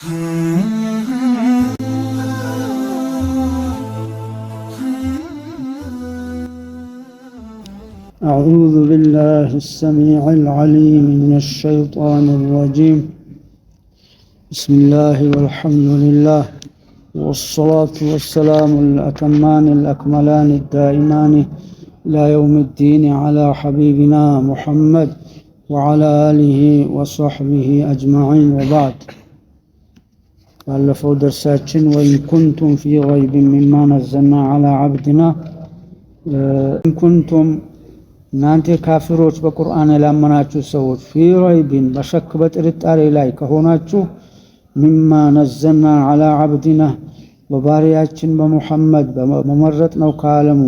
أعوذ بالله السميع العليم من الشيطان الرجيم. بسم الله والحمد لله والصلاة والسلام الأتمان الأكملان الدائمان إلى يوم الدين على حبيبنا محمد وعلى آله وصحبه أجمعين وبعد. ባለፈው ደርሳችን وإن كنتم في ريب مما نزلنا على عبدنا إن كنتم እናንተ ካፊሮች በቁርአን ያላመናችሁ ሰዎች ፊ ረይቢን በሸክ በጥርጣሬ ላይ ከሆናችሁ ሚማ ነዘልና አላ አብዲና በባሪያችን በሙሐመድ በመረጥነው ከዓለሙ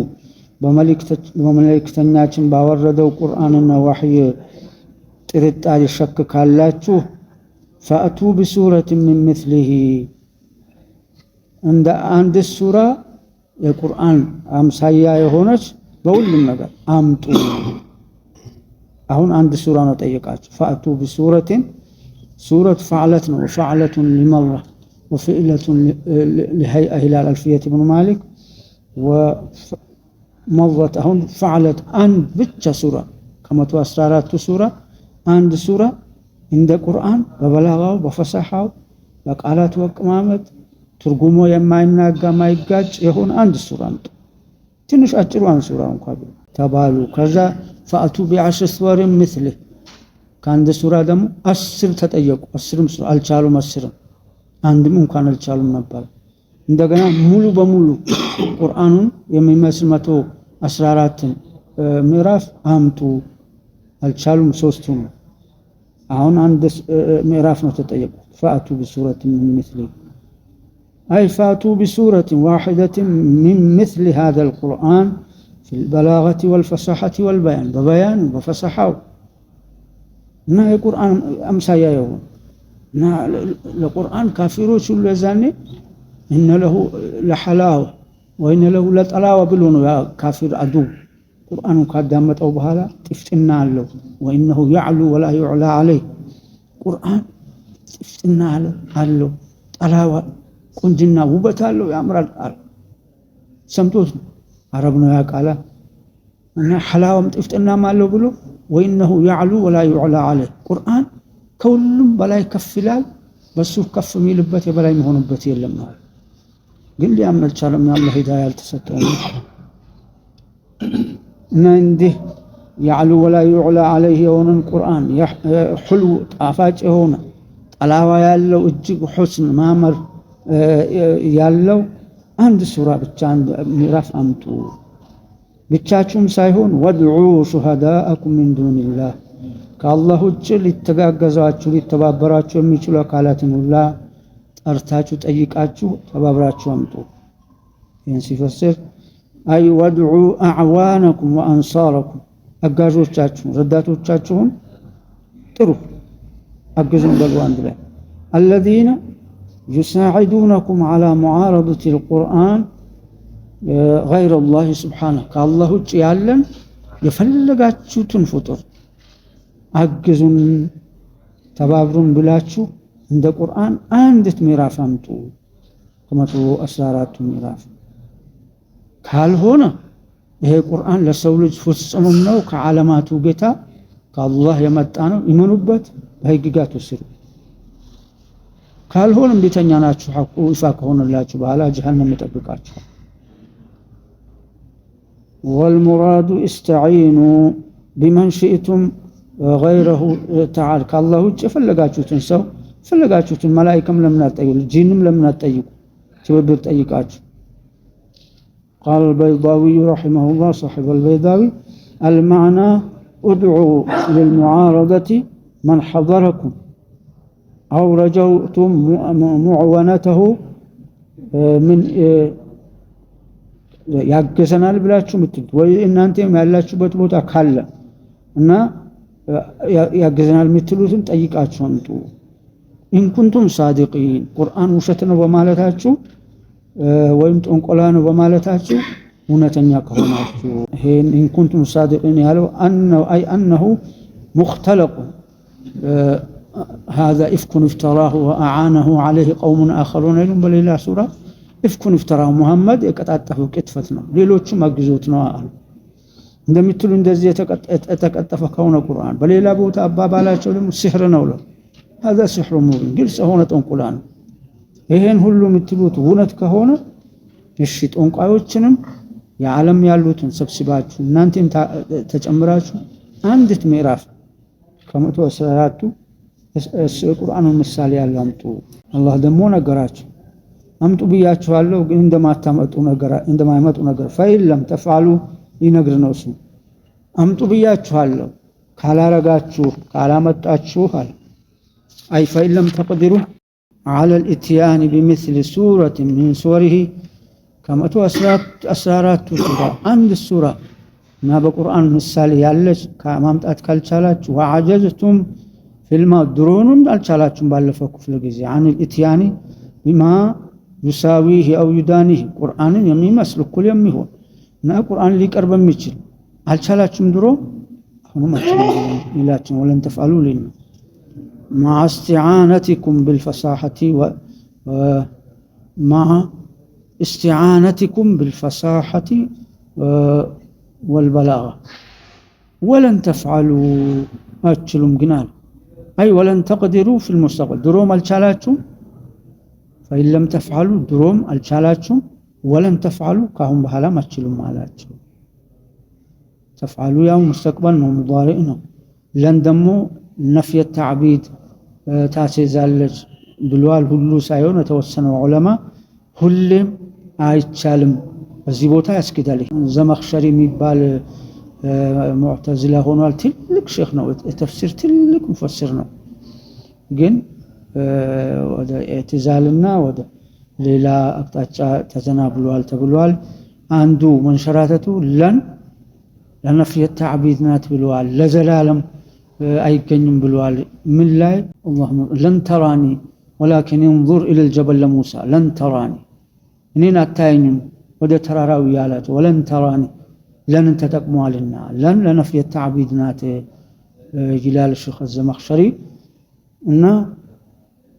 በመልእክተኛችን ባወረደው ቁርአንና ወህይ ጥርጣሬ ሸክ ካላችሁ ፈአቱ ቢሱረት ሚን ምስሊሂ እንደ አንድ ሱራ የቁርአን አምሳያ የሆነች በሁሉም ነገር አምጡ። አሁን አንድ ሱራ ነው ጠየቃችሁ። ፈአቱ ቢሱረትን ሱረት ፈዕለት ነው። ፈዕለቱን ሊመራ ወፍዕለቱን ለሀይአ ሂላል አልፊየት ብኑ ማሊክ ወመረት። አሁን ፈዕለት አንድ ብቻ ሱራ ከ114ቱ ሱራ አንድ ሱራ እንደ ቁርአን በበላጋው በፈሳሐው በቃላት ወቅማመት ትርጉሙ የማይናጋ ማይጋጭ የሆነ አንድ ሱራ አምጡ። ትንሽ አጭሯን ሱራ እንኳን ተባሉ። ከዛ ፈአቱ ቢዐሽር ሱወሪን ምስሊህ ከአንድ ሱራ ደግሞ 10 ተጠየቁ። 10 ሱራ አልቻሉም። 10 አንድም እንኳን አልቻሉም ነበር። እንደገና ሙሉ በሙሉ ቁርአኑን የሚመስል 114 ምዕራፍ አምጡ። አልቻሉም። 3ቱም አሁን አንድ ምዕራፍ ነው ተጠየቁ። ፈአቱ ቢሱረት ሚን ምስሊህ أي فاتوا بسورة واحدة من مثل هذا القرآن في البلاغة والفصاحة والبيان ببيان وفصاحة نا القرآن أمسى يوم نا القرآن كافرو شو لزاني إن له لحلاوة وإن له لطلاوة بلونه يا كافر عدو قرآن قدامت أو بهذا تفتنا له وإنه يعلو ولا يعلى عليه قرآن تفتنا له طلاوة ቁንጅና ውበት አለው ያምራል አለ። ሰምቶት ነው አረብ ነው ያቃላ እና ሐላዋም ጥፍጥናም አለው ብሎ ወይነሁ ያዕሉ ወላ ይዕላ አለህ ቁርአን ከሁሉም በላይ ከፍ ይላል፣ በሱ ከፍ የሚልበት የበላይ መሆንበት የለም ነው። ግን ሊያምር ቻለም ያላህ ሂዳያ ያልተሰጠው እና እንዲህ ያዕሉ ወላ ይዕላ አለህ የሆነን ቁርአን ሁሉ ጣፋጭ የሆነ ጠላዋ ያለው እጅግ ሁስን ማመር ያለው አንድ ሱራ ብቻ አንድ ምዕራፍ አምጡ። ብቻችሁም ሳይሆን ወድዑ ሹሃዳአኩም ሚን ዱኒላህ ከአላህ ውጭ ሊተጋገዛችሁ ሊተባበራችሁ የሚችሉ አካላትን ሁላ ጠርታችሁ ጠይቃችሁ ተባብራችሁ አምጡ። ይህን ሲፈስር አይ ወድዑ አዕዋነኩም ወአንሳረኩም አጋዦቻችሁን ረዳቶቻችሁን ጥሩ አግዙን በሉ አንድ ላይ الذين يساعدونكم على معارضة القرآن غير الله سبحانه كالله يعلم يفلقاتشوتن فطر أجزن تبابرون بلاتشو عند القرآن عندت ميراف أمتو كما تو أسرارات ميراف كال هنا هي القرآن لسولج فصمم نو كعلاماتو جتا كالله يمتانو يمنوبت بهيجيجاتو سرو ካልሆነም ቤተኛ ናችሁ ሐቁ ይፋ ከሆነላችሁ በኋላ ጀሃነም ይጠብቃችሁ። والمراد استعينوا بمن شئتم غيره تعالى كالله ውጭ ፈለጋችሁትን ሰው ፈለጋችሁትን መላእክም ለምን አትጠይቁ ጂንም ለምን አትጠይቁ ትብብር ጠይቃችሁ። قال البيضاوي رحمه الله صاحب البيضاوي المعنى ادعوا للمعارضة من حضركم أو رجوتم معونته من ያገዘናል ብላችሁ ምትሉት ወይ እናንተም ያላችሁበት ቦታ ካለ እና ያገዘናል ምትሉትን ጠይቃችሁ አምጡ። ኢን ኩንቱም ሳዲቂን ቁርአን ውሸት ነው በማለታችሁ ወይም ጥንቆላ ነው በማለታችሁ እውነተኛ ከሆናችሁ ይሄን ኢን ኩንቱም ሳዲቂን ያለው አነሁ ሙክተለቁ هذا إفك افتراه وأعانه عليه قوم آخرون يلون بليلة سورة إفك افتراه محمد يكتعطفوا كتفتنا ሌሎችም አግዞት ነው አሉ እንደምትሉ እንደዚህ የተቀጠፈ ከሆነ ቁርአን በሌላ ቦታ አባባላቸው ደግሞ ሲህር ነው ነው هذا سحر مبين ግልጽ ሆነ ጠንቁላ ነው ይሄን ሁሉ የምትሉት እውነት ከሆነ እሺ ጠንቋዮችንም የዓለም ያሉትን ሰብስባችሁ እናንተም ተጨምራችሁ አንዲት ምዕራፍ ከ114ቱ ቁርአኑ ምሳሌ ያለው አምጡ አላህ ደግሞ ነገራችሁ አምጡ ብያችኋለሁ ግን እንደማይመጡ ነገር ፈይለም ተፋሉ ይነግር ነው እሱ አምጡ ብያችኋለሁ ካላረጋችሁ ካላመጣችሁ አለ አይ ፈይለም ተقدروا على الاتيان بمثل سورة من سوره كما أسرارات سورة عند السورة ما بقرآن مثال يالج كمامطات كالچالاچ وعجزتم في الماء درونم الچالاچم بالفو كفل غزي عن الاتيان بما يساويه او يدانيه قرآن يميመስል እኩል የሚሆን እና ቁርአን ሊቀርብ የሚችል አልቻላችሁም ድሮ አሁን ማቻላችሁ ወለን ተፋሉ ሊን مع استعانتكم بالفصاحة مع استعانتكم بالفصاحة والبلاغة ولن تفعلوا أتشلم جنال أي ولن تقدروا في المستقبل دروم الشالاتشم فإن لم تفعلوا دروم الشالاتشم ولن تفعلوا كهم بحالا ما تشلم مالاتشم تفعلوا يوم مستقبل مضارئنا لن دموا نفي التعبيد ታሲዛለች ብሏል ሁሉ ሳይሆን የተወሰነው ዑለማ ሁሌም አይቻልም በዚህ ቦታ ያስከዳል ዘመኽሸሪ የሚባል ሙዕተዚላ ሆኗል ትልቅ ሼክ ነው ተፍሲር ትልቅ ሙፈሲር ነው ግን ወደ ኢዕቲዛልና ወደ ሌላ አቅጣጫ ተዘናብሏል ተብሏል አንዱ መንሸራተቱ ለነፍይ التعبيد ናት ብሏል ለዘላለም አይገኝም ብሏል ምን ላይ اللهم لن تراني ولكن انظر الى الجبل لموسى لن تراني እኔን አታየኝም ወደ ተራራው ያላት ولن تراني لن ተጠቅሟልና ለነፍይ التعبيد ናት ይላል ሼኽ ዘመኽሸሪ እና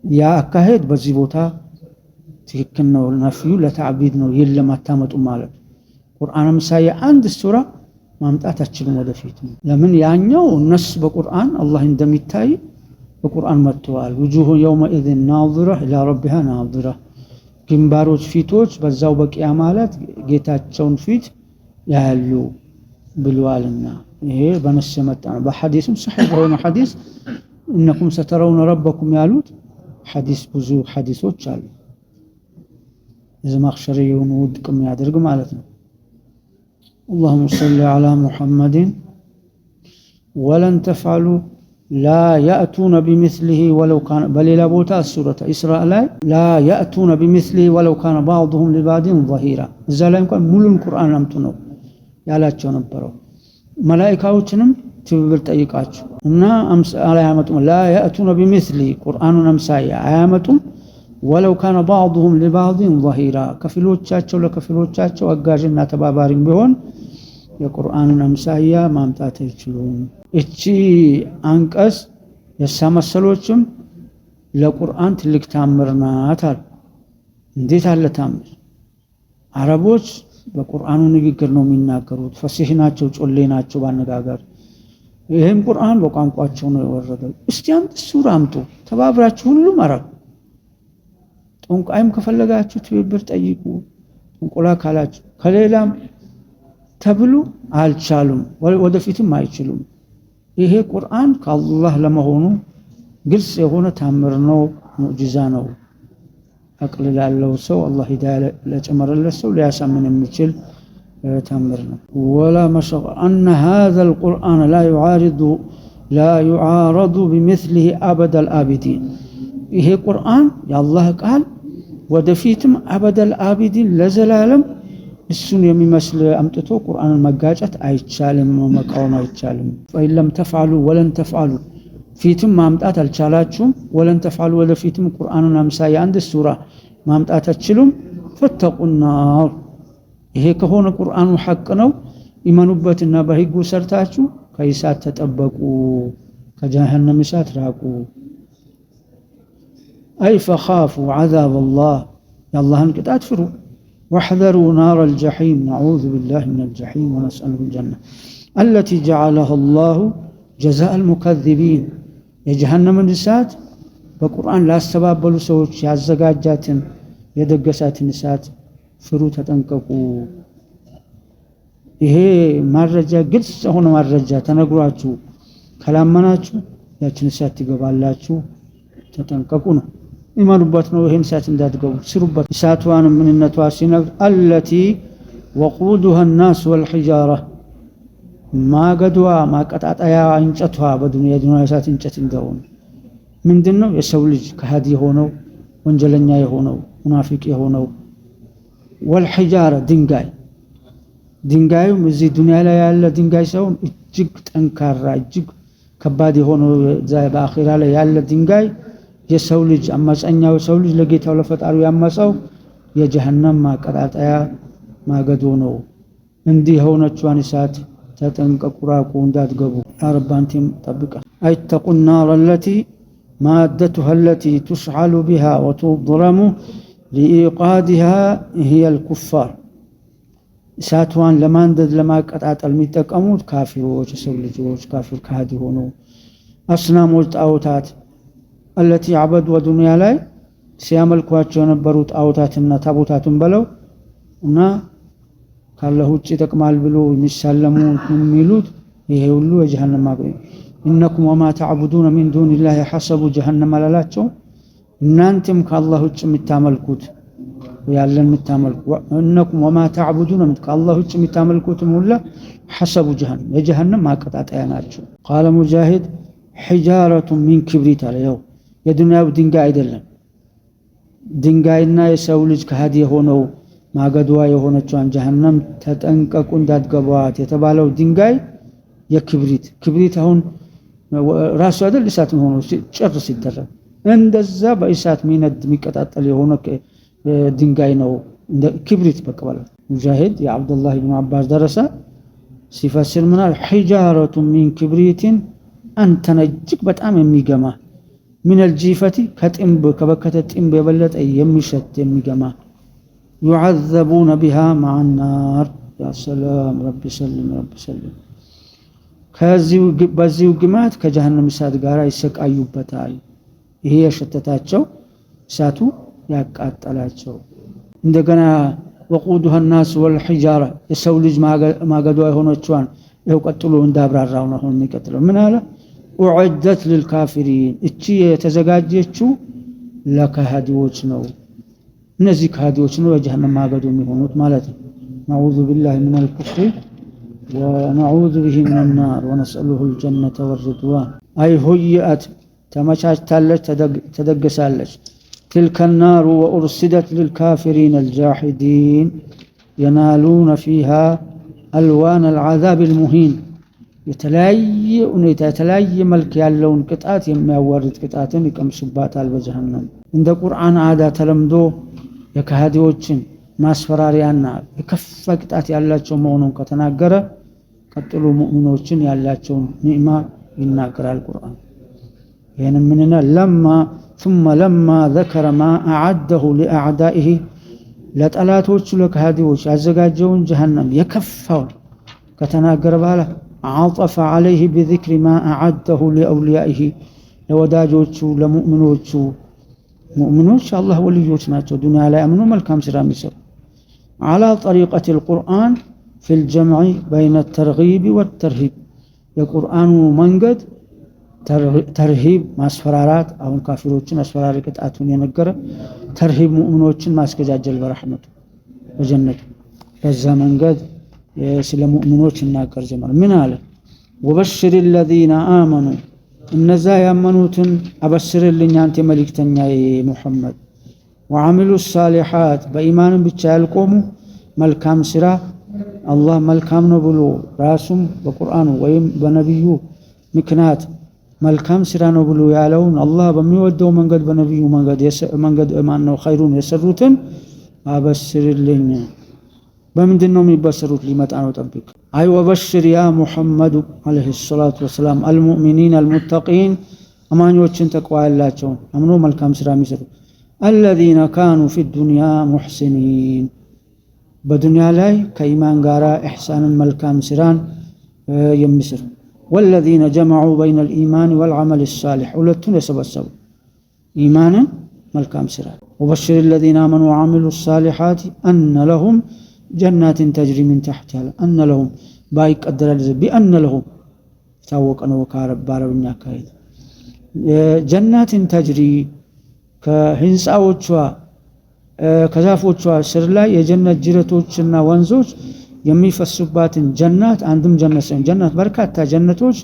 ያ አካሄድ በዚህ ቦታ ትክክል ነው ነፍዩ ለተዕቢድ ነው የለም አታመጡ ማለት ቁርአንም ሳይ አንድ ሱራ ማምጣት አችልም ወደፊት ለምን ያኛው ነስ በቁርአን አላህ እንደሚታይ በቁርአን መጥቷል وجوه يومئذ ناظرة إلى ربها ناظرة ግንባሮች ፊቶች በዛው በቂያ ማለት ጌታቸውን ፊት ያያሉ ብሏልና ይሄ በነስ መጣ በሐዲስም صحيح ሆነ ሐዲስ انكم سترون ربكم ያሉት ሐዲስ ብዙ ሐዲሶች አሉ ዘመኽሸሪውን ውድቅም ያደርግ ማለት ነው اللهم صل على محمد ولن تفعلوا لا يأتون بمثله ولو كان بل لا بوتا سورة إسراء لا يأتون بمثله ولو كان بعضهم لبعض ظهيرا إذا لا يمكن مول القرآن لم تنو يالاچو نبرو ملائكاዎችንም ትብብር ጠይቃችሁ እና አያመጡም لا يأتون بمثله قرآن أمسايا አያመጡም ولو كان بعضهم لبعض ظهيرا ከፊሎቻቸው ለከፊሎቻቸው አጋዥና ተባባሪም ቢሆን የቁርአንን አምሳያ ማምጣት አይችሉም እቺ አንቀስ የሳመሰሎችም ለቁርአን ትልቅ ታምር ናት እንዴት አለ ታምር አረቦች በቁርአኑ ንግግር ነው የሚናገሩት ፈሲህ ናቸው ጮሌ ናቸው ባነጋገር ይሄም ቁርአን በቋንቋቸው ነው የወረደው እስቲ አንድ ሱራ አምጡ ተባብራችሁ ሁሉም አረብ ጠንቋይም ከፈለጋችሁ ትብብር ጠይቁ ጠንቆላ ካላችሁ ከሌላም ተብሉ አልቻሉም ወደፊትም አይችሉም ይሄ ቁርአን ከአላህ ለመሆኑ ግልጽ የሆነ ታምር ነው ሙዕጂዛ ነው አቅል ላለው ሰው አላህ ሂዳያ ለጨመረለት ሰው ሊያሳምን የሚችል ታምር ነው ولا مشق ان هذا القرآن لا يعارض بمثله ابد الابدين ይሄ ቁርአን የአላህ ቃል ወደፊትም አበደል አቢዲን ለዘላለም እሱን የሚመስል አምጥቶ ቁርአንን መጋጨት አይቻልም መቃወም አይቻልም ፈይለም ተፍዓሉ ወለን ተፍዓሉ ፊትም ማምጣት አልቻላችሁም ወለን ተፍዓሉ ወደፊትም ቁርአንን አምሳያ አንድ ሱራ ማምጣት አትችሉም ፈተቁና ይሄ ከሆነ ቁርአኑ ሐቅ ነው ኢማኑበትና በህጉ ሰርታችሁ ከይሳት ተጠበቁ ከጀሃነም እሳት ራቁ أي فخافوا عذاب الله يا الله انك أتفروا واحذروا نار الجحيم نعوذ بالله من الجحيم ونسأله الجنة التي جعلها الله جزاء المكذبين يجهنم النسات በቁርአን ላስተባበሉ ሰዎች ያዘጋጃትን የደገሳትን እሳት ፍሩ ተጠንቀቁ ይሄ ማረጃ ግልጽ ሆነ ማረጃ ተነግሯችሁ ከላመናችሁ ያችን እሳት ይገባላችሁ ተጠንቀቁ ነው ኢማኑበት ነው ይሄን እሳት እንዳትገቡ ስሩበት እሳቷን ምንነቷ ሲነግር التي وقودها الناس والحجاره ማገዷ ማቀጣጣያ እንጨቷ በዱንያ እሳት እንጨት እንደሆነ ምንድነው የሰው ልጅ ከሃዲ ሆነው ወንጀለኛ የሆነው ሙናፊቅ የሆነው والحجاره ድንጋዩ እዚህ ዱንያ ላይ ያለ ድንጋይ ሰው እጅግ ጠንካራ እጅግ ከባድ የሆነው በአኺራ ላይ ያለ ድንጋይ የሰው ልጅ አማፀኛው ሰው ልጅ ለጌታው ለፈጣሪው ያማፀው የጀሃነም ማቀጣጣያ ማገዶ ነው እንዲህ ሆነቿን እሳት ተጠንቀቁ ራቁ እንዳትገቡ አረባንቲም ጠብቃ አይተቁን النار التي مادتها التي تشعل بها وتضرم لإيقادها هي الكفار እሳቷን ለማንደድ ለማቀጣጠል የሚጠቀሙት ካፊሮች ሰው ልጆች ካፊር ካዲ ሆኖ አስናሞች ጣዖታት التي عبدوا ዱንያ ላይ ሲያመልኳቸው የነበሩ ጣዖታትና ታቦታትን በለው እና ካላህ ውጭ ተቀማል ብሎ የሚሳለሙ የሚሉት ይሄ ሁሉ የጀሃነም ማገኝ إنكم وما تعبدون من دون الله حسب جهنم ላላቸው እናንተም ከአላህ ውጭ የምታመልኩት ያለን የምታመልኩ إنكم وما تعبدون من ከአላህ ውጭ የምታመልኩት ሁሉ حسب جهنم የጀሃነም ማቀጣጣያ ናቸው قال مجاهد حجارة من كبريت عليه የዱንያው ድንጋይ አይደለም ድንጋይና የሰው ልጅ ከሃዲ ሆነው ማገዷ የሆነችውን ጀሃነም ተጠንቀቁ እንዳትገቧት የተባለው ድንጋይ የክብሪት አሁን ራሱ አይደል እሳት ሆኖ ጭርስ ይደረግ እንደዛ በእሳት ሚነድ የሚቀጣጠል የሆነ ድንጋይ ነው እንደ ክብሪት በቀበለ ሙጃሂድ የአብዱላህ ኢብኑ አባስ ደረሰ ሲፈስር ምናል حجارة من كبريت አንተ ነጅክ በጣም የሚገማ من الجيفة كتنب كبكة تنب يبلت أي يمشت يمجمع يعذبون بها مع النار يا سلام ربي سلم ربي سلم كازيو بزيو جماعت كجهنم ساد غارا يسك أيوبتاي هي شتتاتشو ساتو يقاتلاچو እንደገና وقودها الناس والحجارة يسولج ما قدوا يهونچوان ይኸው ቀጥሎ እንዳብራራው ነው አሁን የሚቀጥለው ምን አለ أعدت للكافرين እቺ የተዘጋጀችው ለካሃዲዎች ነው እነዚህ ካሃዲዎች ነው የጀሃነም ማገዶ የሚሆኑት ማለት ነው نعوذ بالله من الكفر ونعوذ به من النار ونسأله الجنة والرضوان أي هيئت تمشاجتالش تدقسالش تلك النار وأرصدت للكافرين الجاحدين ينالون فيها ألوان العذاب المهين የተለያየ መልክ ያለውን ቅጣት የሚያዋርድ ቅጣትን ይቀምሱባታል በጀሃነም እንደ ቁርአን አዳ ተለምዶ የካሃዲዎችን ማስፈራሪያና የከፋ ቅጣት ያላቸው መሆኑን ከተናገረ ቀጥሎ ሙእሚኖችን ያላቸውን ኒዕማ ይናገራል ቁርአን ይሄን ምንና ثم لما ذكر ما أعده لأعدائه ለጠላቶቹ ለካሃዲዎች ያዘጋጀውን ጀሃነም የከፋውን ከተናገረ በኋላ عطف عليه بذكر ما أعده لأوليائه لوداجوቹ ለሙእሚኖቹ ሙእሚኖች አላህ ወልዮች ናቸው ዱንያ ላይ አምኖ መልካም ስራ የሚሰሩ على طريقة القرآن في الجمع بين الترغيب والترهيب የቁርአኑ መንገድ ተርሂብ ማስፈራራት አሁን ካፊሮችን አስፈራሪ ቅጣቱን የነገረ ተርሂብ ሙእሚኖችን ማስከጃጀል በረህመቱ በጀነቱ በዛ መንገድ ስለ ሙእሚኖች እናገር ጀመረ ምን አለ وبشر الذين آمنوا እነዛ ያመኑትን አበስርልኝ አንተ መልእክተኛዬ ሙሐመድ وعملوا الصالحات በኢማን ብቻ ያልቆሙ መልካም ስራ አላህ መልካም ነው ብሎ ራሱም በቁርአኑ ወይም በነብዩ ምክንያት መልካም ስራ ነው ብሎ ያለውን አላህ በሚወደው መንገድ በነብዩ መንገድ ማነው ኸይሩን የሰሩትን አበስርልኝ በምንድነው የሚበሰሩት ሊመጣ ነው ጠብቅ አይ ወበሽር ያ ሙሐመድ አለይሂ ሰላቱ ወሰላም المؤمنين المتقين አማኞችን ተቅዋ ያላቸውን አምኖ መልካም ስራ የሚሰሩ الذين كانوا في الدنيا محسنين በዱንያ ላይ ከኢማን ጋራ ኢህሳንን መልካም ስራን የሚሰሩ والذين جمعوا بين الإيمان والعمل الصالح ሁለቱን የሰበሰቡ ኢማንን መልካም ስራ وبشر الذين آمنوا وعملوا الصالحات أن لهم جنات تجري من تحتها أن لهم بايقدر بأن لهم ታወቀነው በአረብኛ አካሄድ ጀናት ተጅሪ ከህንፃዎቿ ከዛፎቿ ስር ላይ የጀነት ጅረቶችና ወንዞች የሚፈሱባትን ጀናት አንድም ጀነት በርካታ ጀነቶች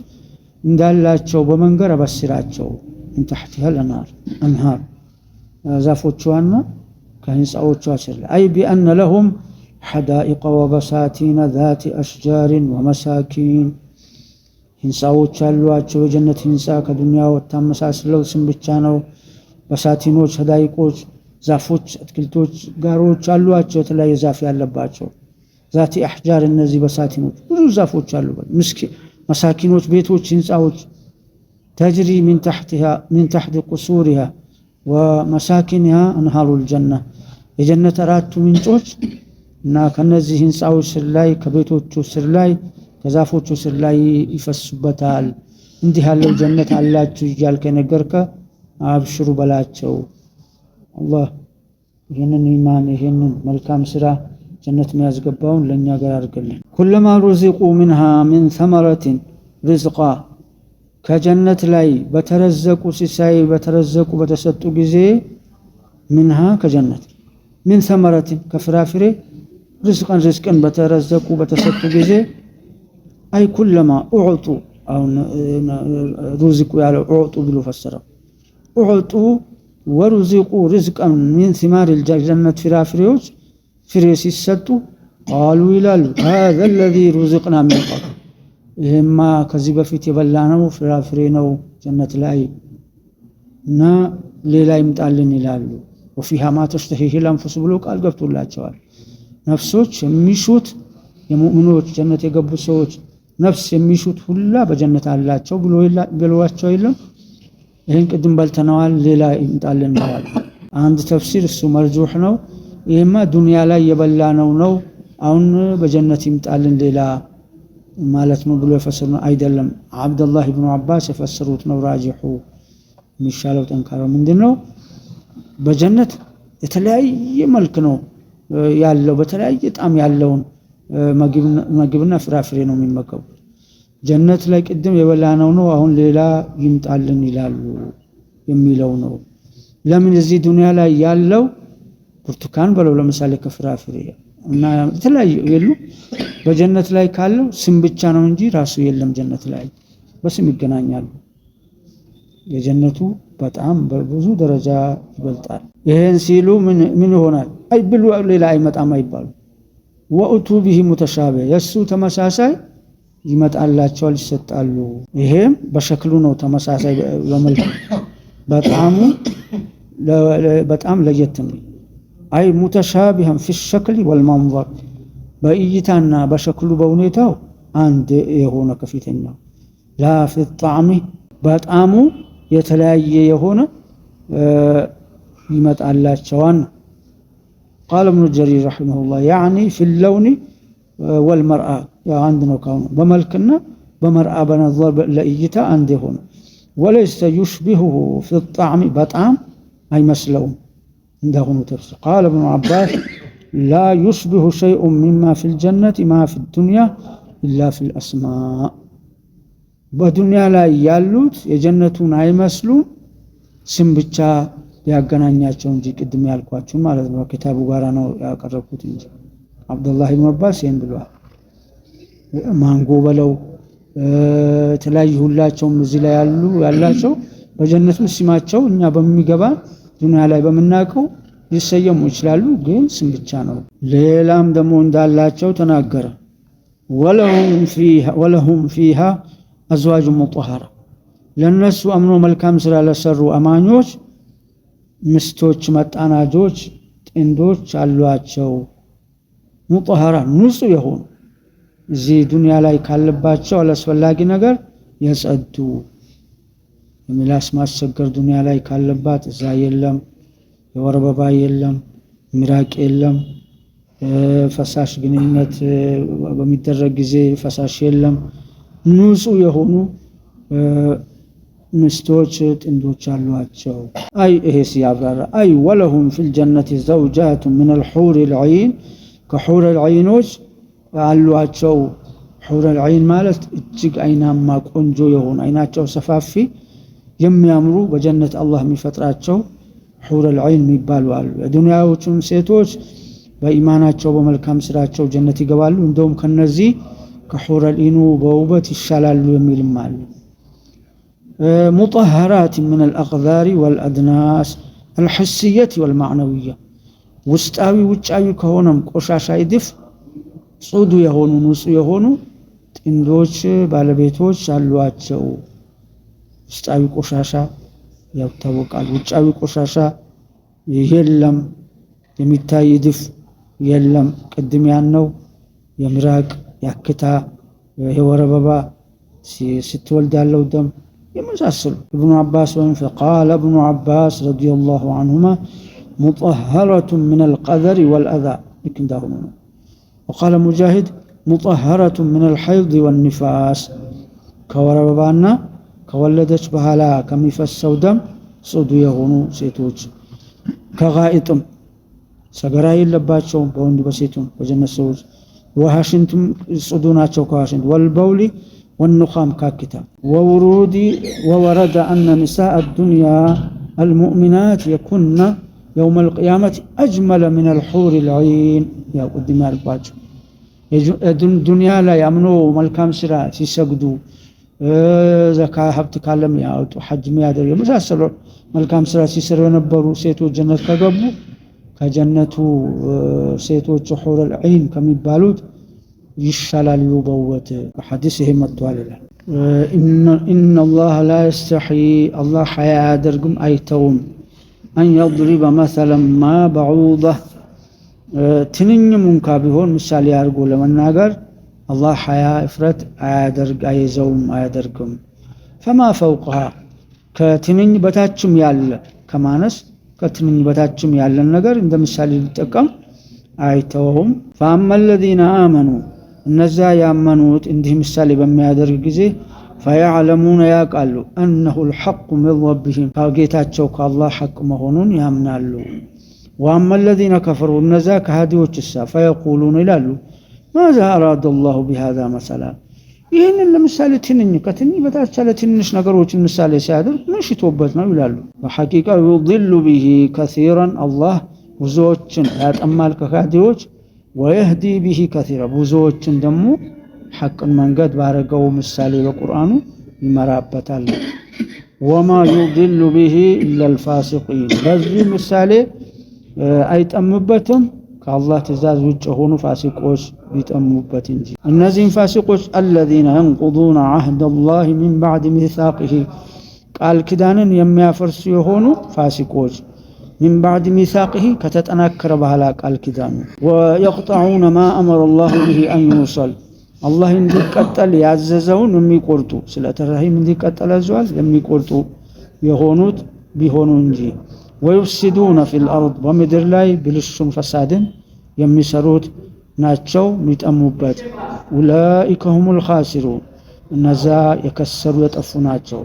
እንዳላቸው በመንገር አበስራቸው من تحتها الأنهار ዛፎቿና ከህንፃዎቿ ስር ላይ أي بأن لهم حدائق وبساتين ذات أشجار ومساكين ህንፃዎች አሏቸው የጀነት ህንፃ ከዱንያው ተመሳስለው ስም ብቻ ነው በሳቲኖች ሐዳይቆች ዛፎች አትክልቶች ጋሮች አሏቸው የተለያየ ዛፍ ያለባቸው ዛቲ አህጃር እነዚህ በሳቲኖች ብዙ ዛፎች አሉበት መሳኪኖች ቤቶች ህንፃዎች تجري من تحت قصورها ومساكنها أنهار الجنة የጀነት አራቱ ምንጮች እና ከነዚህ ህንፃዎች ስር ላይ ከቤቶቹ ስር ላይ ከዛፎቹ ስር ላይ ይፈሱበታል እንዲህ ያለው ጀነት አላችሁ እያልከ ነገርከ አብሽሩ በላቸው አላህ ይሄንን ኢማን ይሄንን መልካም ስራ ጀነት የሚያስገባውን ለኛ ጋር አድርገልን كلما رزقوا منها من ثمرة رزقا ከጀነት ላይ በተረዘቁ ሲሳይ በተረዘቁ በተሰጡ ጊዜ منها ከጀነት من ثمرة ከፍራፍሬ رزقا በተረዘቁ በተሰጡ ጊዜ أي كلما أعطوا أو رزقوا على أعطوا بلو فسروا أعطوا ورزقوا رزقا من ثمار الجنة فرافريوش فريس السطو قالوا إلالو هذا الذي رزقنا من قبل إما كذب في تبلانه فرافرينو جنة لاي نا ليلا يمتعلن إلالو وفيها ما تشتهيه الأنفس بلو قال قفتوا الله جوال نفسوش يميشوت የሙእሚኖች ጀነት የገቡ ሰዎች ነፍስ የሚሹት ሁላ በጀነት አላቸው ብሎዋቸው የለም ይሄን ቅድም ባልተናዋል ሌላ ይምጣልን ነው አንድ ተፍሲር እሱ መርጁህ ነው ይሄማ ዱንያ ላይ የበላነው ነው አሁን በጀነት ይምጣልን ሌላ ማለት ነው ብሎ የፈሰሩ አይደለም አብዱላህ ኢብኑ አባስ የፈሰሩት ነው ራጂሁ የሚሻለው ጠንካራው ምንድነው በጀነት የተለያየ መልክ ነው ያለው በተለያየ ጣም ያለውን ምግብና ፍራፍሬ ነው የሚመገቡት ጀነት ላይ ቅድም የበላነው ነው አሁን ሌላ ይምጣልን ይላሉ የሚለው ነው ለምን እዚህ ዱንያ ላይ ያለው ብርቱካን በለው ለምሳሌ ከፍራፍሬ እና የተለያየ የሉ በጀነት ላይ ካለው ስም ብቻ ነው እንጂ ራሱ የለም ጀነት ላይ በስም ይገናኛሉ የጀነቱ በጣም በብዙ ደረጃ ይበልጣል ይሄን ሲሉ ምን ይሆናል አይ ብሉ ሌላ አይመጣም አይባሉ ወኡቱ ቢሂ ሙተሻቢህ የሱ ተመሳሳይ ይመጣላቸዋል ይሰጣሉ ይሄም በሸክሉ ነው ተመሳሳይ በመልኩ በጣም ለየት ነው አይ ሙተሻቢህን في الشكل والمنظر በእይታና በሸክሉ በሁኔታው አንድ የሆነ ከፊተኛው لا في الطعم በጣሙ የተለያየ የሆነ ይመጣላቸዋል قال ابن الجرير رحمه الله يعني في اللون والمرأة عندنا كون بملكنا بمرأة بنظر لإيتا عنده هنا وليس يشبهه في الطعم بطعم أي مسلوم عنده تفسير قال ابن عباس لا يشبه شيء مما في الجنة ما في الدنيا إلا في الأسماء በዱንያ ላይ ያሉት የጀነቱን አይመስሉም ስም ብቻ ያገናኛቸው እንጂ ቅድም ያልኳችሁ ማለት ነው ከታቡ ጋራ ነው ያቀረብኩት እንጂ አብዱላህ ኢብኑ አባስ ይሄን ብሏል ማንጎ በለው ተለያዩ ሁላቸውም እዚህ ላይ ያላቸው በጀነቱ ስማቸው እኛ በሚገባ ዱንያ ላይ በመናቀው ይሰየሙ ይችላሉ ግን ስም ብቻ ነው ሌላም ደግሞ እንዳላቸው ተናገረ ወለሁም فيها أزواج مطهرة ለነሱ አምኖ መልካም ስራ ለሰሩ አማኞች ምስቶች መጣናጆች ጥንዶች አሏቸው ሙጠሃራ ንጹህ የሆኑ እዚህ ዱንያ ላይ ካለባቸው አላስፈላጊ ነገር የጸዱ የሚላስ ማስቸገር ዱንያ ላይ ካለባት እዛ የለም። የወር አበባ የለም፣ ምራቅ የለም፣ ፈሳሽ ግንኙነት በሚደረግ ጊዜ ፈሳሽ የለም። ንጹህ የሆኑ ሚስቶች ጥንዶች አሏቸው። አይ ይሄ ሲያብራራ አይ ወለሁም ፊል ጀነቲ ዘውጃቱ ሚነል ሑሪል ዐይን ከሑሪል ዐይኖች አሏቸው። ሑሪል ዐይን ማለት እጅግ አይናማ ቆንጆ የሆኑ አይናቸው ሰፋፊ የሚያምሩ በጀነት አላህ የሚፈጥራቸው ሑሪል ዐይን የሚባሉ አሉ። የዱንያዎቹም ሴቶች በኢማናቸው በመልካም ስራቸው ጀነት ይገባሉ። እንደውም ከነዚህ ከሑሪል ዐይኑ በውበት ይሻላሉ የሚልም አለ። ሙጠሀራት ምን አልአቅዛሪ ወልአድናስ አልሕስየት ወልማዕነውያ ውስጣዊ ውጫዊ ከሆነም ቆሻሻ ይድፍ ጽዱ የሆኑ ንጹህ የሆኑ ጥንዶች ባለቤቶች አሏቸው። ውስጣዊ ቆሻሻ ያታወቃል፣ ውጫዊ ቆሻሻ የለም፣ የሚታይ ይድፍ የለም። ቅድም ያነው የምራቅ ያክታ የወር አበባ ስትወልድ ያለው ደም የመሳሰሉ ኢብኑ አባስ ወይም فقال ابن عباس رضي الله عنهما مطهرة من القذر والأذى لكنهم. وقال مجاهد مطهرة من الحيض والنفاس ከወር አበባና ከወለደች በኋላ ከሚፈሰው ደም ጽዱ የሆኑ ሴቶች ከጋኢጥም ሰገራ የለባቸውም በወንድ በሴቱም በጀነት ሰዎች ወሐሽንቱም ጽዱ ናቸው ከሐሽንት ወልበውሊ والنخام كاكتا وورد أن نساء الدنيا المؤمنات يكن يوم القيامة أجمل من الحور العين يا قدما الباج الدنيا لا يأمنوا ملكام سرا سيسجدوا زكاة حبت كلام يا حج ميادر يمساسلو ملكام سرا سيسروا نبروا سيتو جنة كجبوا كجنة سيتو حور العين كم يبالود يشلال يبوت حديثه متوال إن الله لا يستحي الله حياة درقم أيتهم أن يضرب مثلا ما بعوضة تنين منكابهون مثال يارقو لمن ناقر الله حياة إفرت أيادرق أيزوم أيادرقم فما فوقها كتنين بتاتشم يال كمانس كتنين بتاتشم يال النقر عند مثال يتقم أيتهم فأما الذين آمنوا እነዛ ያመኑት እንዲህ ምሳሌ በሚያደርግ ጊዜ فيعلمون ያቃሉ أنه الحق من ربهم ከጌታቸው ከአላህ ሐቅ መሆኑን ያምናሉ። وأما الذين كفروا እነዛ ከሃዲዎችሳ فيقولون ይላሉ ماذا أراد الله بهذا مثلا ይህንን ለምሳሌ ትንኝ ከትንኝ በታች ያለ ትንሽ ነገሮችን ምሳሌ ሲያደርግ ምን ሽቶበት ነው ይላሉ። በሐቂቃ يضل به كثيرا الله ብዙዎችን ያጠማል ከሃዲዎች ويهدي به كثيرا ብዙዎችን ደግሞ ሐቅን መንገድ ባረገው ምሳሌ በቁርአኑ ይመራበታል። وما يضل به الا الفاسقين በዚህ ምሳሌ አይጠምበትም ከአላህ ትእዛዝ ውጭ ሆኑ ፋሲቆች ቢጠሙበት እንጂ። እነዚህም ፋሲቆች الذين ينقضون عهد الله من بعد ميثاقه ቃል ኪዳንን የሚያፈርሱ የሆኑ ፋሲቆች من بعد ميثاقه كتتناكر بهلا قال كدان ويقطعون ما امر الله به ان يوصل الله እንዲቀጠል ያዘዘውን የሚቆርጡ ስለተረሂም እንዲቀጠል አዟል የሚቆርጡ የሆኑት ቢሆኑ እንጂ ويفسدون في الارض ومدر ላይ ብልሹም ፈሳድን የሚሰሩት ናቸው የሚጠሙበት اولئك هم الخاسرون እነዛ የከሰሩ የጠፉ ናቸው።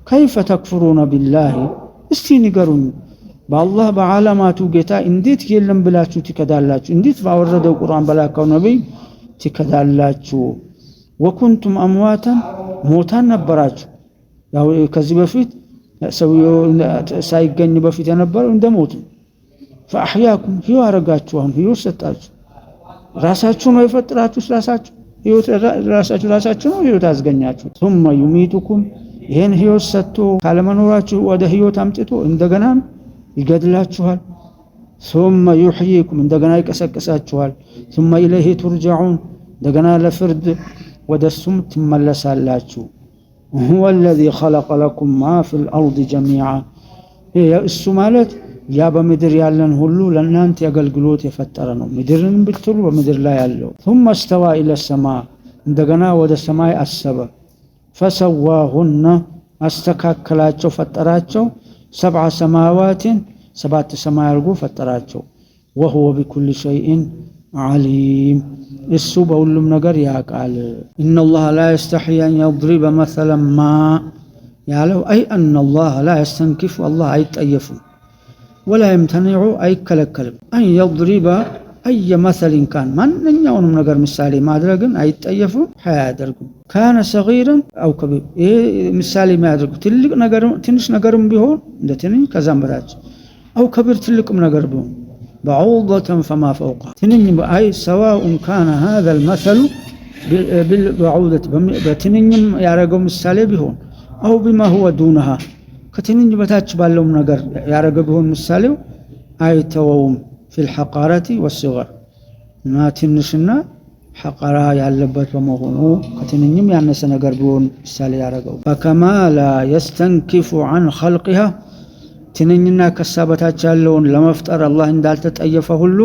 كيف تكفرون بالله እስቲ ንገሩኝ በአላህ በዓለማቱ ጌታ እንዴት የለም ብላችሁ ትከዳላችሁ? እንዴት ባወረደው ቁርአን በላከው ነብይ ትከዳላችሁ? ወኩንቱም አምዋታን ሞታን ነበራችሁ። ያው ከዚህ በፊት ሰው ሳይገኝ በፊት የነበረው እንደሞት فاحياكم ህይወት አረጋችሁ። አሁን ህይወት ሰጣችሁ። ራሳችሁ ነው የፈጠራችሁ። ራሳችሁ ነው ህይወት አስገኛችሁ። ثم يميتكم ይሄን ህይወት ሰጥቶ ካለመኖራችሁ ወደ ህይወት አምጥቶ እንደገና ይገድላችኋል። ثم يحييكم እንደገና ይቀሰቅሳችኋል። ثم إليه ترجعون እንደገና ለፍርድ ወደሱም ትመለሳላችሁ። هو الذي خلق لكم ما في الأرض جميعا እሱ ማለት ያ በምድር ያለን ሁሉ ለእናንተ ያገልግሎት የፈጠረ ነው። ምድርን ብትሉ በምድር ላይ ያለው ثم استوى إلى السماء እንደገና ወደ ሰማይ አሰበ فسواهن አስተካከላቸው ፈጠራቸው سبع سماوات سبعة سماء አድርጎ ፈጠራቸው وهو بكل شيء عليم እሱ በሁሉም ነገር ያውቃል ان الله لا يستحي ان يضرب مثلا ما ያለው አይ ان الله لا يستنكف الله አይጠየፍም ولا يمتنع አይከለከልም ان يضرب اي مثل كان ማንኛውንም ነገር ምሳሌ ማድረግን አይጠየፍም አያደርግም ካነ ሰጊራን አው ከቢር ይሄ ምሳሌ የሚያደርጉ ትልቅ ነገር ትንሽ ነገርም ቢሆን እንደ ትንሽ ከዛም በታች አው ከቢር ትልቅም ነገር ቢሆን بعوضة فما فوقها تنين أي سواء كان هذا المثل بالبعوضة بتنين يارجو مثالي بهون أو بما هو دونها كتنين بتاعش بالهم نجار يارجو بهون مثالي أي توهم في الحقارة والصغر ما تنشنا حقارة يعلبت ومهونو كتنين يعني سنجار بهون مثالي يارجو فكما لا يستنكف عن خلقها تنيننا كسابتاچ ያለውን ለመፍጠር አላህ እንዳልተጠየፈ ሁሉ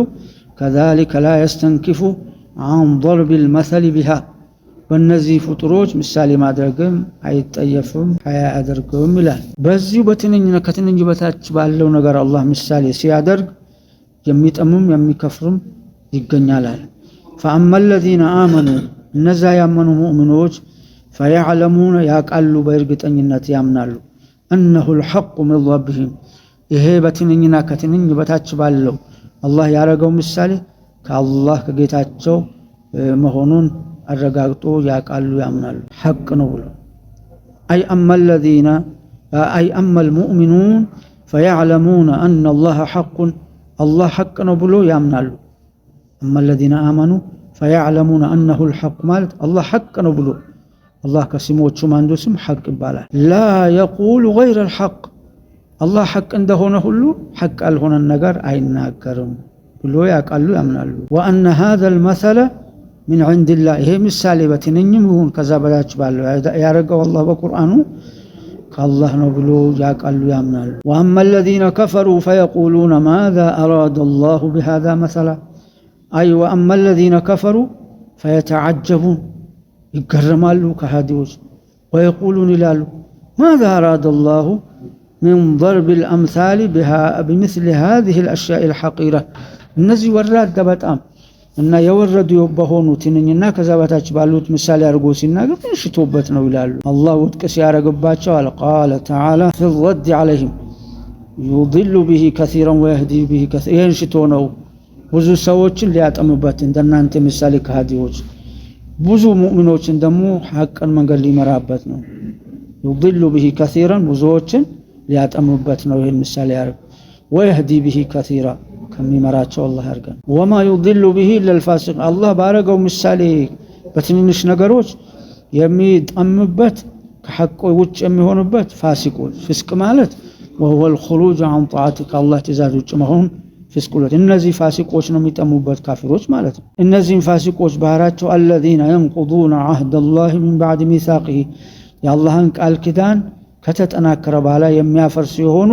كذلك لا يستنكف عن ضرب المثل بها በእነዚህ ፍጡሮች ምሳሌ ማድረግም አይጠየፍም አያደርግም ይላል በዚሁ በትንኝና ከትንኝ በታች ባለው ነገር አላህ ምሳሌ ሲያደርግ የሚጠምም የሚከፍርም ይገኛል فأما الذين آمنوا እነዛ ያመኑ ሙእሚኖች فيعلمون ያቃሉ በእርግጠኝነት ያምናሉ أنه الحق من ربهم ይሄ በትንኝና ከትንኝ በታች ባለው አላህ ያረጋው ምሳሌ ከአላህ ከጌታቸው መሆኑን አረጋግጦ ያቃሉ ያምናሉ ሐቅ ነው ብሎ أي أما المؤمنون فيعلمون أن الله حق الله حق ነው ብሎ ያምናሉ أما الذين آمنوا فيعلمون أنه الحق ማለት الله حق ነው ብሎ الله كسموچ ማንዱ ስም ሐቅ ይባላል لا يقول غير الحق الله حق እንደሆነ ሁሉ ሐቅ አልሆነ ነገር አይናገርም ብሎ ያቃሉ ያምናሉ وأن هذا المثل من عند الله ይሄ ምሳሌ በትንኝም ይሁን ከዛ በታች ባለው ያረጋው አላህ በቁርአኑ ከአላህ ነው ብሎ ያቃሉ ያምናሉ وأما الذين كفروا فيقولون ماذا أراد الله بهذا مثلا أي وأما الذين كفروا فيتعجبون يكرمال كهاديوس ويقولون لالو ماذا أراد الله من ضرب الأمثال بها بمثل هذه الأشياء الحقيرة النزي وراد دبتام إن يورد يبهون تنيننا كذا بتاج بالوت مثال أرجوسنا قبل شتوبتنا ولالو الله وتكس يارجباتش قال تعالى في الرد عليهم يضل به كثيرا ويهدي به كثيرا ينشتونه ብዙ ሰዎችን ሊያጠሙበት እንደናንተ ምሳሌ ከሃዲዎች ብዙ ሙእሚኖችን ደግሞ ሐቅን መንገድ ሊመራበት ነው يضل به كثيرا ብዙዎችን ሊያጠሙበት ነው ይሄን ምሳሌ ያርግ ويهدي به كثيرا ከሚመራቸው አላህ ያርገን وما يضل به الا الفاسق الله ባረገው ምሳሌ በትንንሽ ነገሮች የሚጠምበት ከሐቅ ውጭ የሚሆንበት ፋሲቆች ፍስቅ ማለት وهو الخروج عن طاعتك الله ትእዛዝ ውጭ መሆን ፍስቁለት እነዚህ ፋሲቆች ነው የሚጠሙበት ካፊሮች ማለት ነው እነዚህም ፋሲቆች ባህራቸው الذين ينقضون عهد الله من بعد ميثاقه የአላህን ቃል ኪዳን ከተጠናከረ በኋላ የሚያፈርሱ የሆኑ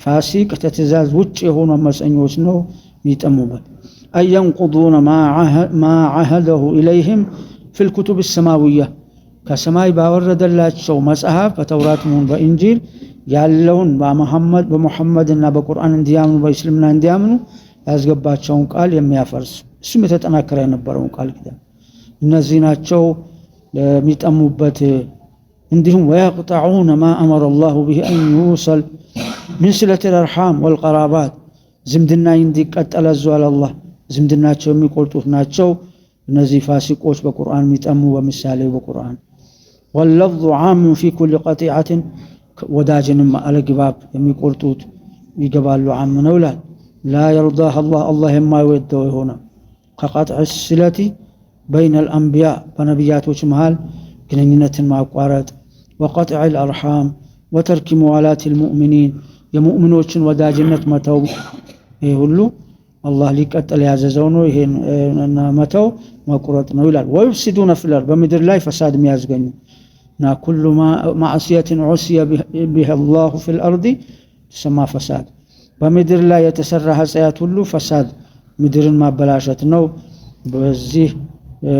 ፋሲቅ ተትእዛዝ ውጭ የሆኑ አመፀኞች ነው የሚጠሙበት أينقضون ما عهده إليهم في الكتب السماوية ከሰማይ ባወረደላቸው መጽሐፍ በተውራትም በእንጂል ያለውን በመሐመድና በቁርአን እንዲያምኑ በእስልምና እንዲያምኑ ያስገባቸውን ቃል የሚያፈርስ እሱም የተጠናከረ የነበረውን ቃል ኪዳን እነዚህ ናቸው የሚጠሙበት እንዲሁም ويقطعون ما أمر الله به أن يوصل من صلة الأرحام والقرابات ዝምድና እንዲቀጥል አዟል አላህ ዝምድናቸው የሚቆርጡት ናቸው እነዚህ ፋሲቆች በቁርአን የሚጠሙ በምሳሌው በቁርአን واللفظ عام في كل قطيعة ወዳጅንም አለግባብ የሚቆርጡት ይገባሉ عام ነው ይላል لا يرضاه الله የማይወደው የሆነ ከقطع الصلة بين الأنبياء በነቢያቶች መሃል ግንኙነትን ማቋረጥ وقطع الأرحام وترك موالاة المؤمنين የሙእሚኖችን ወዳጅነት መተው ይሄ ሁሉ አላህ ሊቀጥል ያዘዘው ነው ይሄን መተው መቁረጥ ነው ይላል ويفسدون في الأرض በምድር ላይ ፈሳድ የሚያስገኙ نا كل معصية عصي بها الله في الأرض تسمى فساد በምድር ላይ የተሰራ ኃጢአት ሁሉ ፈሳድ ምድርን ማበላሸት ነው በዚህ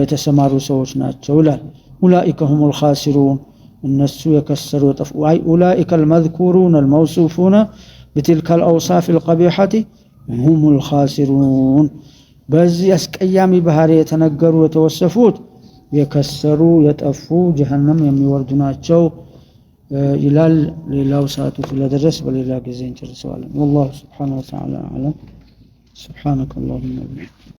የተሰማሩ ሰዎች ናቸው ይላል أولئك هم الخاسرون እነሱ የከሰሩ የጠፉ አይ ኡላኢከ المذكورون الموصوفون بتلك الأوصاف القبيحة هم الخاسرون በዚህ አስቀያሚ ባህሪ የተነገሩ የተወሰፉት የከሰሩ የጠፉ ጀሃነም የሚወርዱ ናቸው ይላል ሌላው ሰዓቱ ስለደረስ በሌላ ጊዜ እንጨርሰዋለን والله سبحانه وتعالى أعلم سبحانك اللهم وبحمدك